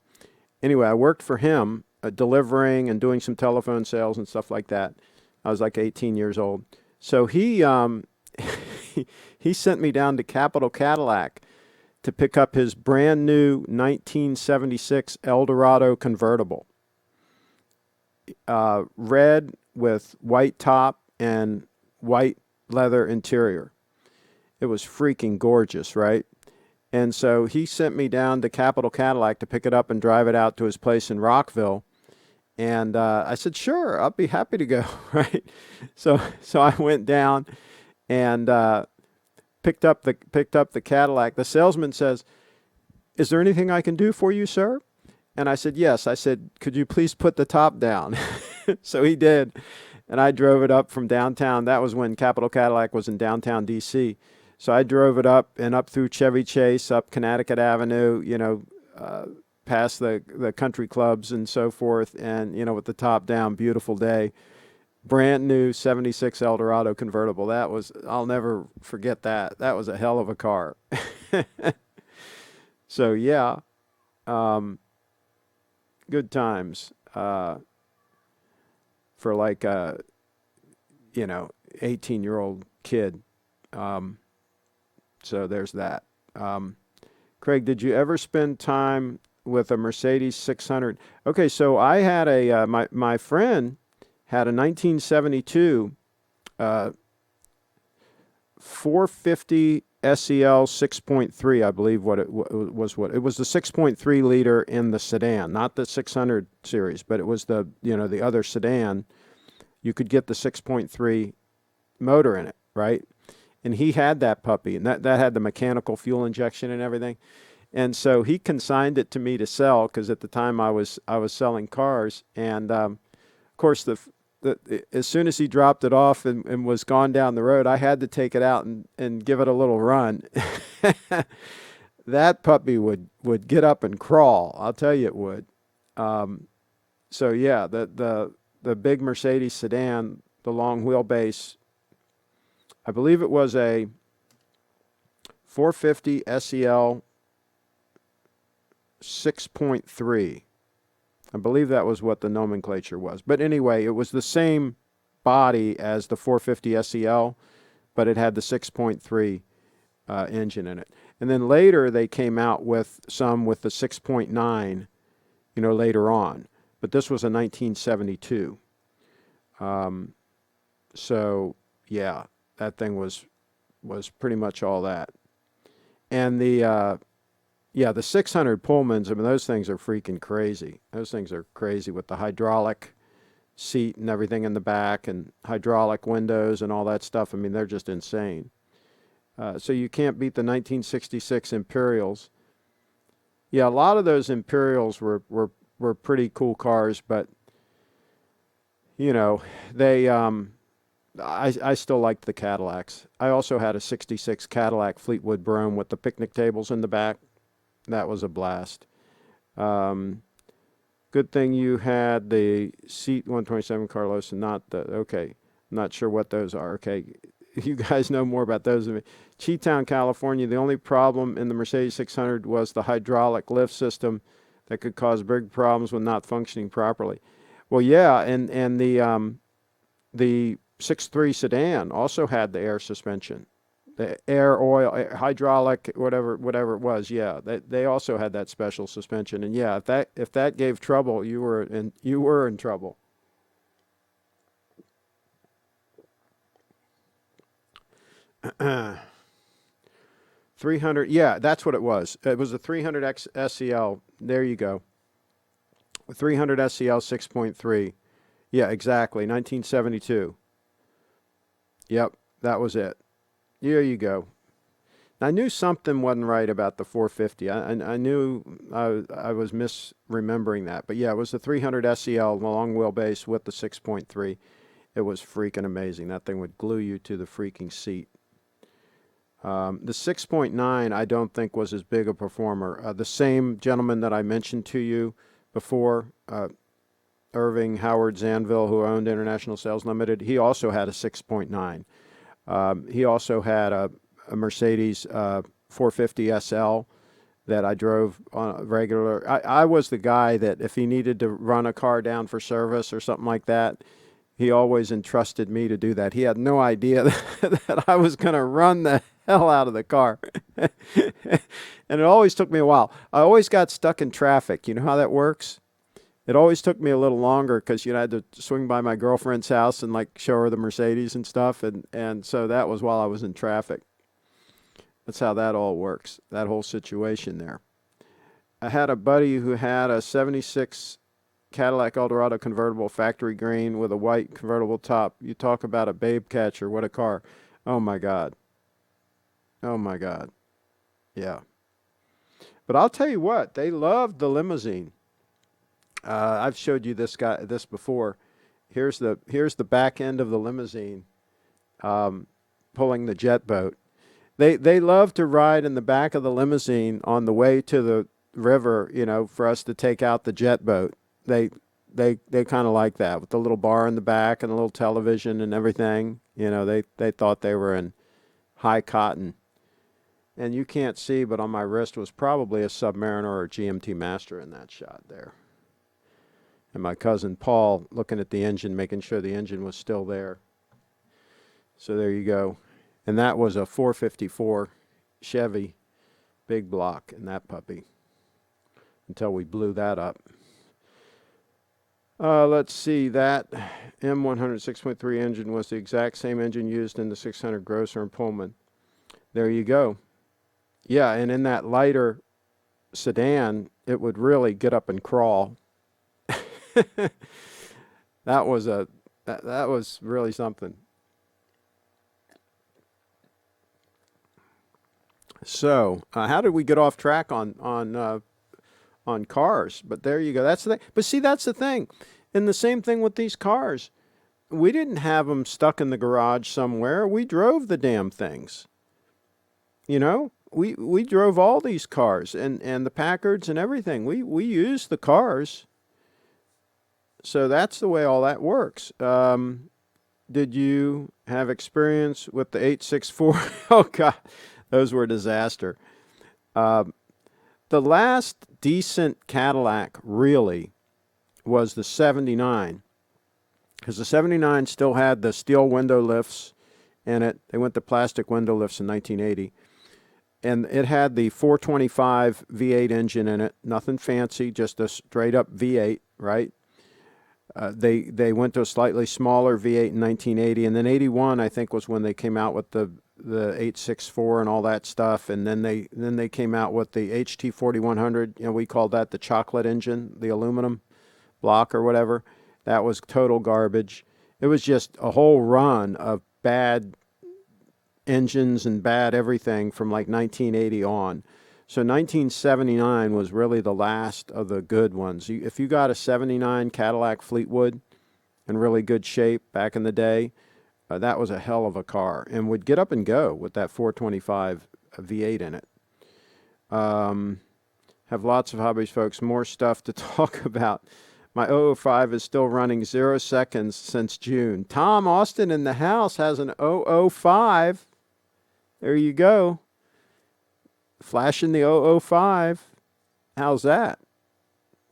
Anyway, I worked for him, delivering and doing some telephone sales and stuff like that. I was like 18 years old. So he he sent me down to Capital Cadillac to pick up his brand new 1976 Eldorado convertible. Red with white top and white leather interior. It was freaking gorgeous, right? And so he sent me down to Capital Cadillac to pick it up and drive it out to his place in Rockville. And I said, sure, I'll be happy to go, right? So I went down and picked up the Cadillac. The salesman says, "Is there anything I can do for you, sir?" And I said, "Yes." I said, "Could you please put the top down?" So he did, and I drove it up from downtown. That was when Capital Cadillac was in downtown D.C. So I drove it up and up through Chevy Chase, up Connecticut Avenue, past the country clubs and so forth, and, with the top down, beautiful day. Brand new 76 Eldorado convertible. I'll never forget that. That was a hell of a car. So, yeah, good times for like a, 18-year-old kid. So there's that. Craig, did you ever spend time with a Mercedes 600? Okay, so I had my friend had a 1972 450 SEL 6.3, I believe it was the 6.3 liter in the sedan, not the 600 series, but it was the other sedan. You could get the 6.3 motor in it, right? And he had that puppy, and that had the mechanical fuel injection and everything. And so he consigned it to me to sell, because at the time I was selling cars. And of course, as soon as he dropped it off and was gone down the road, I had to take it out and give it a little run. That puppy would get up and crawl. I'll tell you it would. So yeah, the big Mercedes sedan, the long wheelbase, I believe it was a 450 SEL 6.3. I believe that was what the nomenclature was. But anyway, it was the same body as the 450 SEL, but it had the 6.3 engine in it. And then later they came out with some with the 6.9, later on. But this was a 1972. So, yeah, that thing was pretty much all that. And the 600 Pullmans, I mean, those things are freaking crazy. Those things are crazy with the hydraulic seat and everything in the back and hydraulic windows and all that stuff. I mean, they're just insane. So you can't beat the 1966 Imperials. Yeah, a lot of those Imperials were pretty cool cars, but, they... I still liked the Cadillacs. I also had a 66 Cadillac Fleetwood Brougham with the picnic tables in the back. That was a blast. Good thing you had the Seat 127 Carlos and not the, okay, not sure what those are. Okay, you guys know more about those than me. Cheetown, California, the only problem in the Mercedes 600 was the hydraulic lift system that could cause big problems when not functioning properly. Well, yeah, and the 6.3 sedan also had the air suspension, the air oil, hydraulic, whatever it was. Yeah, they also had that special suspension. And yeah, if that gave trouble, you were in trouble. $300. Yeah, that's what it was. It was a 300X SEL. There you go. 300 SEL 6.3. Yeah, exactly. 1972. Yep. That was it. Here you go. I knew something wasn't right about the 450. I knew I was misremembering that. But yeah, it was the 300 SEL long wheelbase with the 6.3. It was freaking amazing. That thing would glue you to the freaking seat. The 6.9 I don't think was as big a performer. The same gentleman that I mentioned to you before, Irving Howard Zanville, who owned International Sales Limited, he also had a 6.9. He also had a Mercedes 450 SL that I drove on a regular. I was the guy that if he needed to run a car down for service or something like that, he always entrusted me to do that. He had no idea that I was going to run the hell out of the car. And it always took me a while. I always got stuck in traffic. You know how that works? It always took me a little longer because I had to swing by my girlfriend's house and like show her the Mercedes and stuff. And so that was while I was in traffic. That's how that all works, that whole situation there. I had a buddy who had a 76 Cadillac Eldorado convertible, factory green with a white convertible top. You talk about a babe catcher. What a car. Oh, my God. Oh, my God. Yeah. But I'll tell you what, they loved the limousine. I've showed you this before. Here's the back end of the limousine pulling the jet boat. They love to ride in the back of the limousine on the way to the river, for us to take out the jet boat. They kind of like that with the little bar in the back and a little television and everything. They thought they were in high cotton. And you can't see, but on my wrist was probably a Submariner or a GMT Master in that shot there. And my cousin Paul looking at the engine, making sure the engine was still there. So there you go. And that was a 454 Chevy big block in that puppy until we blew that up. Let's see, that M100 6.3 engine was the exact same engine used in the 600 Grosser and Pullman. There you go. Yeah, and in that lighter sedan, it would really get up and crawl. That was really something. So, how did we get off track on cars? But there you go. That's the thing. But see, that's the thing. And the same thing with these cars. We didn't have them stuck in the garage somewhere. We drove the damn things. We drove all these cars and the Packards and everything. We used the cars. So that's the way all that works. Did you have experience with the 864? Oh, God. Those were a disaster. The last decent Cadillac really was the 79, because the 79 still had the steel window lifts in it. They went to plastic window lifts in 1980. And it had the 425 V8 engine in it. Nothing fancy, just a straight up V8, right? They went to a slightly smaller V8 in 1980, and then 81 I think was when they came out with the 864 and all that stuff, and then they came out with the HT 4100. We called that the chocolate engine, the aluminum block or whatever. That was total garbage. It was just a whole run of bad engines and bad everything from like 1980 on. So 1979 was really the last of the good ones. If you got a 79 Cadillac Fleetwood in really good shape back in the day, that was a hell of a car and would get up and go with that 425 V8 in it. Have lots of hobbies, folks. More stuff to talk about. My 005 is still running 0 seconds since June. Tom Austin in the house has an 005. There you go. Flashing the 005. How's that?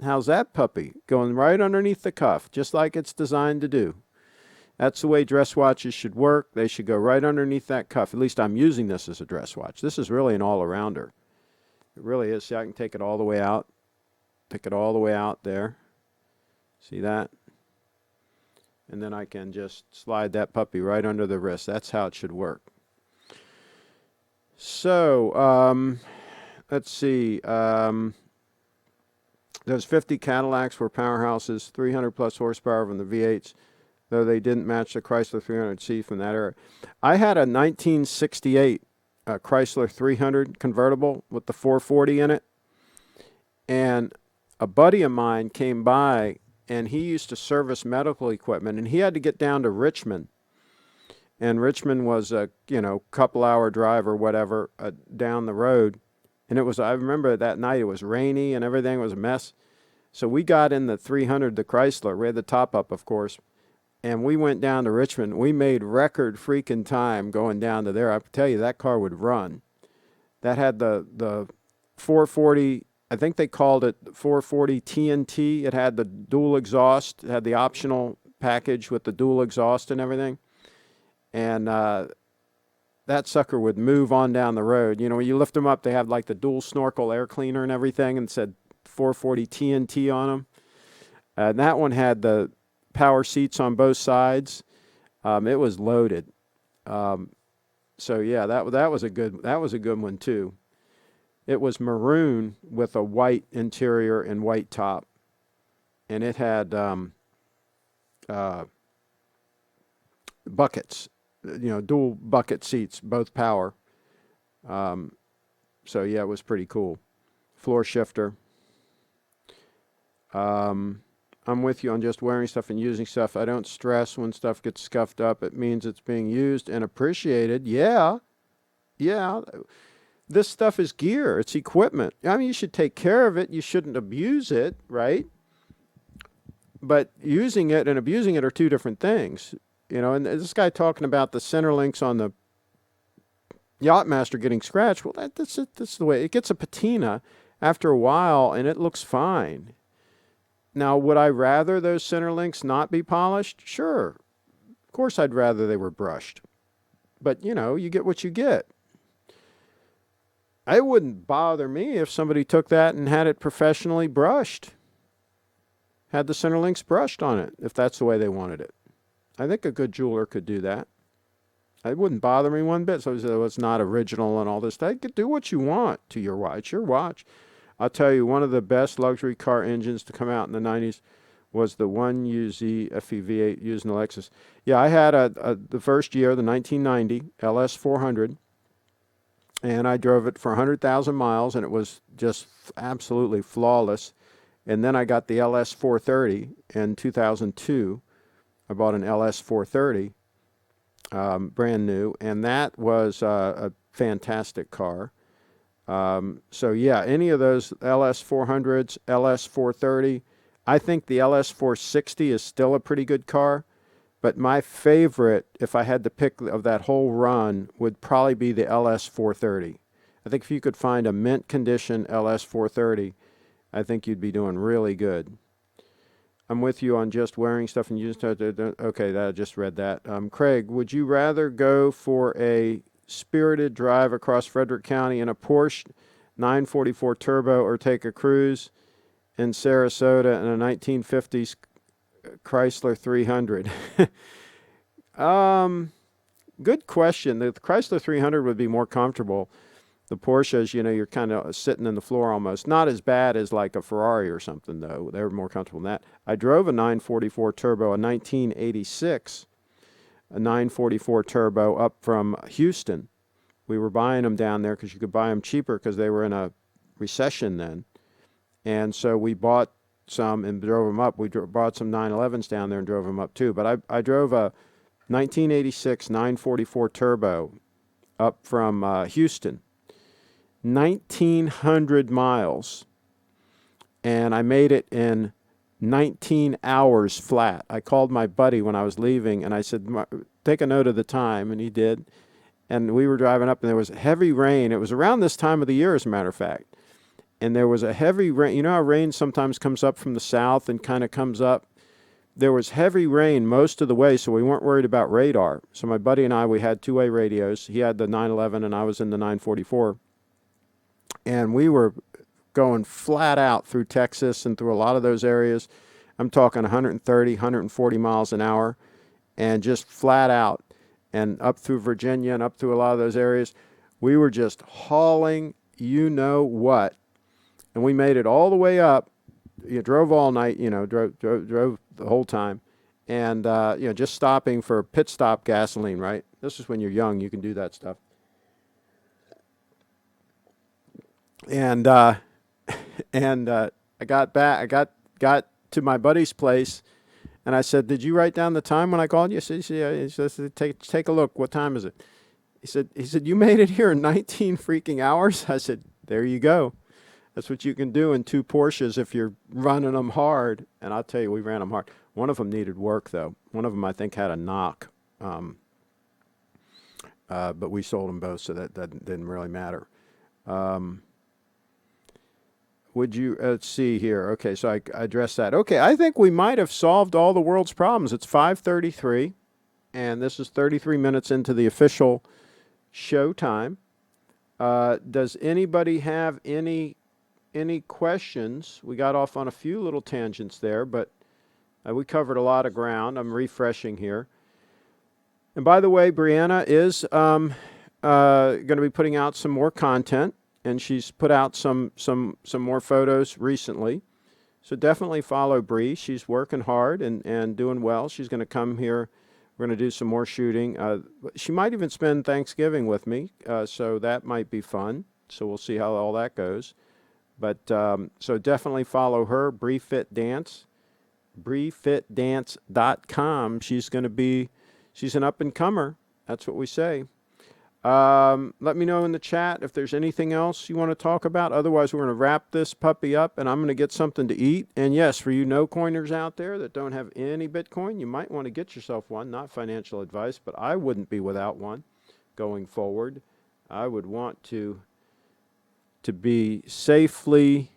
How's that puppy? Going right underneath the cuff, just like it's designed to do. That's the way dress watches should work. They should go right underneath that cuff. At least I'm using this as a dress watch. This is really an all-arounder. It really is. See, I can take it all the way out. Take it all the way out there. See that? And then I can just slide that puppy right under the wrist. That's how it should work. So, let's see. Those 50 Cadillacs were powerhouses, 300 plus horsepower from the V8s. though they didn't match the Chrysler 300C from that era. I had a 1968 Chrysler 300 convertible with the 440 in it, and a buddy of mine came by, and he used to service medical equipment, and he had to get down to Richmond. And Richmond was a, couple hour drive or whatever down the road. And I remember that night it was rainy and everything was a mess. So we got in the 300, the Chrysler. We had the top up, of course. And we went down to Richmond. We made record freaking time going down to there. I tell you, that car would run. That had the 440, I think they called it 440 TNT. It had the dual exhaust. It had the optional package with the dual exhaust and everything. And that sucker would move on down the road. When you lift them up, they have like the dual snorkel air cleaner and everything, and said 440 TNT on them. And that one had the power seats on both sides. It was loaded. So yeah, that was a good one too. It was maroon with a white interior and white top, and it had buckets. Dual bucket seats, both power. So yeah, it was pretty cool. Floor shifter. I'm with you on just wearing stuff and using stuff. I don't stress when stuff gets scuffed up. It means it's being used and appreciated. Yeah. This stuff is gear. It's equipment. I mean, you should take care of it. You shouldn't abuse it, right? But using it and abusing it are two different things. And this guy talking about the center links on the Yachtmaster getting scratched. Well, that's the way. It gets a patina after a while, and it looks fine. Now, would I rather those center links not be polished? Sure. Of course I'd rather they were brushed. But, you get what you get. It wouldn't bother me if somebody took that and had it professionally brushed. Had the center links brushed on it, if that's the way they wanted it. I think a good jeweler could do that. It wouldn't bother me one bit. So it's not original and all this. They could do what you want to your watch. It's your watch. I'll tell you, one of the best luxury car engines to come out in the 90s was the 1UZ FE-V8 used in the Lexus. Yeah, I had the first year, the 1990 LS400, and I drove it for 100,000 miles, and it was just absolutely flawless. And then I got the LS430 in 2002. I bought an LS430, brand new, and that was a fantastic car. So yeah, any of those LS400s, LS430, I think the LS460 is still a pretty good car, but my favorite, if I had to pick of that whole run, would probably be the LS430. I think if you could find a mint condition LS430, I think you'd be doing really good. I'm with you on just wearing stuff and using stuff. Okay, I just read that. Craig, would you rather go for a spirited drive across Frederick County in a Porsche 944 Turbo or take a cruise in Sarasota in a 1950s Chrysler 300? Good question. The Chrysler 300 would be more comfortable. The Porsches, you're kind of sitting in the floor almost. Not as bad as like a Ferrari or something, though. They were more comfortable than that. I drove a 944 Turbo, a 1986, a 944 Turbo up from Houston. We were buying them down there because you could buy them cheaper because they were in a recession then. And so we bought some and drove them up. We bought some 911s down there and drove them up too. But I drove a 1986 944 Turbo up from Houston. 1,900 miles, and I made it in 19 hours flat. I called my buddy when I was leaving, and I said, take a note of the time, and he did. And we were driving up, and there was heavy rain. It was around this time of the year, as a matter of fact. And there was a heavy rain. You know how rain sometimes comes up from the south and kind of comes up? There was heavy rain most of the way, so we weren't worried about radar. So my buddy and I, we had two-way radios. He had the 911, and I was in the 944. And we were going flat out through Texas and through a lot of those areas. I'm talking 130, 140 miles an hour, and just flat out. And up through Virginia and up through a lot of those areas. We were just hauling you know what. And we made it all the way up. You drove all night, drove the whole time. and just stopping for pit stop gasoline, right? This is when you're young, you can do that stuff. And I got back. I got to my buddy's place, and I said, "Did you write down the time when I called you?" He said, "Yeah." He said, "Take a look. What time is it?" He said, "You made it here in 19 freaking hours." I said, "There you go. That's what you can do in 2 Porsches if you're running them hard." And I'll tell you, we ran them hard. One of them needed work, though. One of them, I think, had a knock. But we sold them both, so that didn't really matter. Would you, let's see here. Okay, so I addressed that. Okay, I think we might have solved all the world's problems. It's 5:33, and this is 33 minutes into the official show time. Does anybody have any questions? We got off on a few little tangents there, but we covered a lot of ground. I'm refreshing here. And by the way, Brianna is going to be putting out some more content, and she's put out some more photos recently. So definitely follow Bree. She's working hard and doing well. She's going to come here. We're going to do some more shooting. She might even spend Thanksgiving with me, so that might be fun. So we'll see how all that goes. But so definitely follow her, Bree Fit Dance, BreeFitDance.com. She's an up-and-comer. That's what we say. Let me know in the chat if there's anything else you want to talk about. Otherwise, we're going to wrap this puppy up, and I'm going to get something to eat. And yes, for you no-coiners out there that don't have any Bitcoin, you might want to get yourself one. Not financial advice, but I wouldn't be without one going forward. I would want to be safely...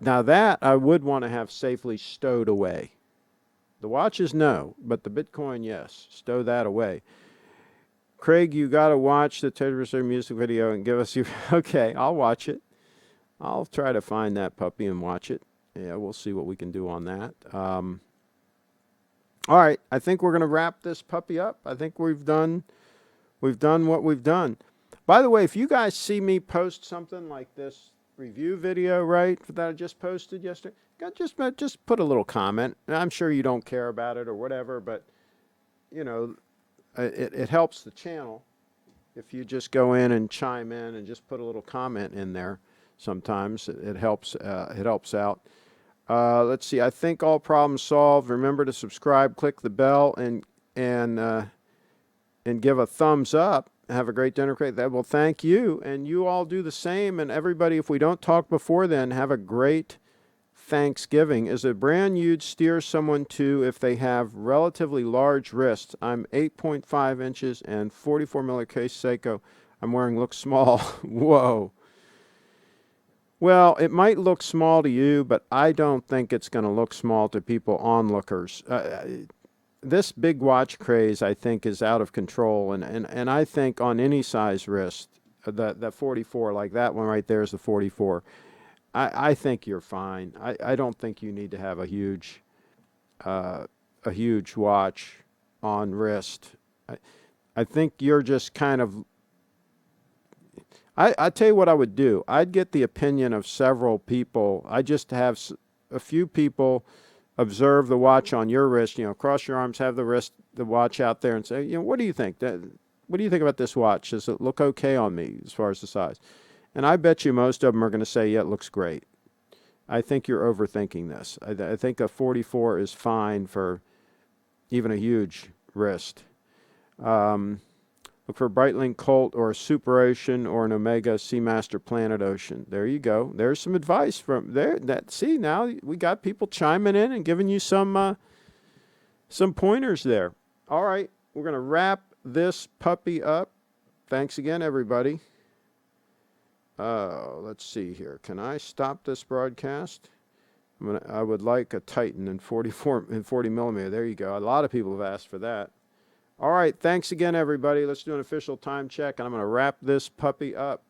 now that I would want to have safely stowed away. The watches, no, but the Bitcoin, yes. Stow that away. Craig, you got to watch the Tetris music video and give us your... Okay, I'll watch it. I'll try to find that puppy and watch it. Yeah, we'll see what we can do on that. All right, I think we're going to wrap this puppy up. I think we've done what we've done. By the way, if you guys see me post something like this review video, right, that I just posted yesterday, just put a little comment. I'm sure you don't care about it or whatever, but, it helps the channel if you just go in and chime in and just put a little comment in there. Sometimes it helps out. Let's see. I think all problems solved. Remember to subscribe, click the bell, and give a thumbs up. Have a great dinner, Craig. Well, thank you, and you all do the same. And everybody, if we don't talk before then, have a great Thanksgiving. Is a brand you'd steer someone to if they have relatively large wrists? I'm 8.5 inches and 44 millimeter case Seiko I'm wearing looks small. Whoa. Well, it might look small to you, but I don't think it's going to look small to people onlookers. This big watch craze, I think, is out of control, and I think on any size wrist, that 44, like that one right there is the 44. I think you're fine. I don't think you need to have a huge watch on wrist. I think you're just kind of... I tell you what I would do. I'd get the opinion of several people. I just have a few people observe the watch on your wrist. Cross your arms, have the watch out there, and say, what do you think? What do you think about this watch? Does it look okay on me as far as the size? And I bet you most of them are going to say, yeah, it looks great. I think you're overthinking this. I think a 44 is fine for even a huge wrist. Look for a Breitling Colt or a Super Ocean or an Omega Seamaster Planet Ocean. There you go. There's some advice from there. See, now we got people chiming in and giving you some pointers there. All right, we're going to wrap this puppy up. Thanks again, everybody. Let's see here. Can I stop this broadcast? I would like a Titan in 40 millimeter. There you go. A lot of people have asked for that. All right. Thanks again, everybody. Let's do an official time check, and I'm going to wrap this puppy up.